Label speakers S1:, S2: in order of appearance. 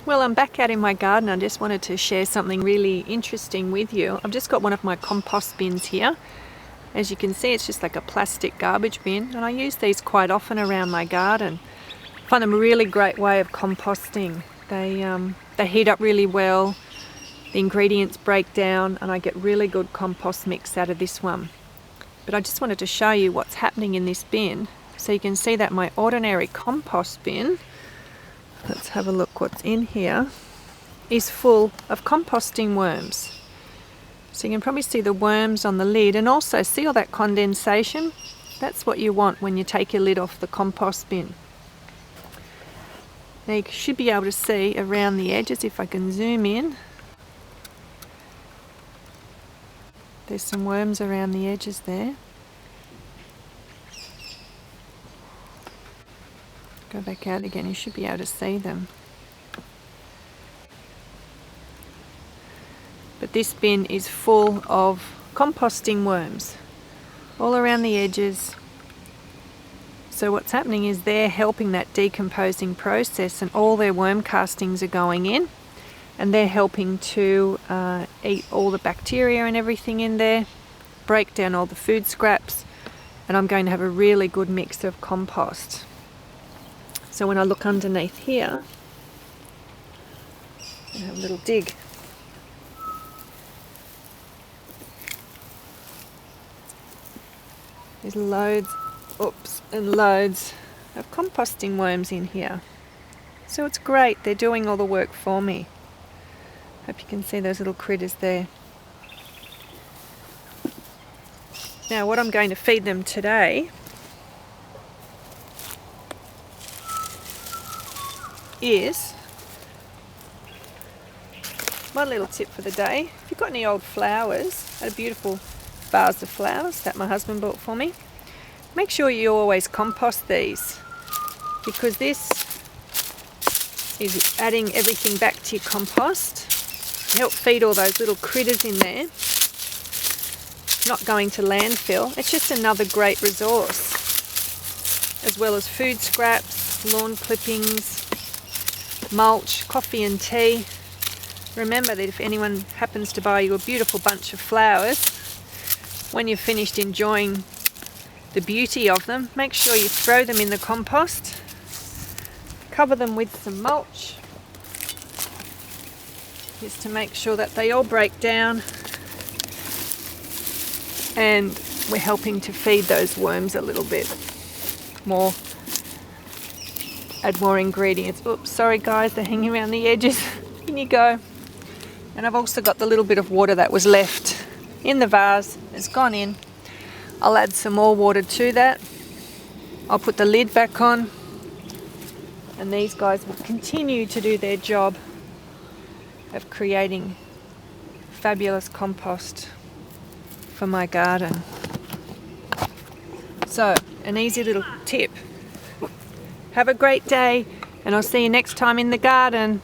S1: Well, I'm back out in my garden. I just wanted to share something really interesting with you. I've just got one of my compost bins here. As you can see, it's just like a plastic garbage bin, and I use these quite often around my garden. I find them a really great way of composting. They heat up really well, the ingredients break down, and I get really good compost mix out of this one. But I just wanted to show you what's happening in this bin, so you can see that my ordinary compost bin, let's have a look what's in here, is full of composting worms. So you can probably see the worms on the lid, and also see all that condensation. That's what you want when you take your lid off the compost bin. Now you should be able to see around the edges if I can zoom in. There's some worms around the edges there. Go back out again, you should be able to see them. But this bin is full of composting worms all around the edges. So what's happening is they're helping that decomposing process, and all their worm castings are going in, and they're helping to eat all the bacteria and everything in there, break down all the food scraps, and I'm going to have a really good mix of compost. So when I look underneath here, I have a little dig. There's loads and loads of composting worms in here. So it's great, they're doing all the work for me. Hope you can see those little critters there. Now what I'm going to feed them today is my little tip for the day. If you've got any old flowers, I had a beautiful vase of flowers that my husband bought for me. Make sure you always compost these, because this is adding everything back to your compost. Help feed all those little critters in there. Not going to landfill. It's just another great resource, as well as food scraps, lawn clippings, mulch, coffee and tea. Remember that if anyone happens to buy you a beautiful bunch of flowers, when you've finished enjoying the beauty of them, make sure you throw them in the compost, cover them with some mulch, just to make sure that they all break down, and we're helping to feed those worms a little bit more, add more ingredients. Oops, sorry guys, they're hanging around the edges. In you go. And I've also got the little bit of water that was left in the vase. It's gone in. I'll add some more water to that. I'll put the lid back on, and these guys will continue to do their job of creating fabulous compost for my garden. So, an easy little tip. Have a great day, and I'll see you next time in the garden.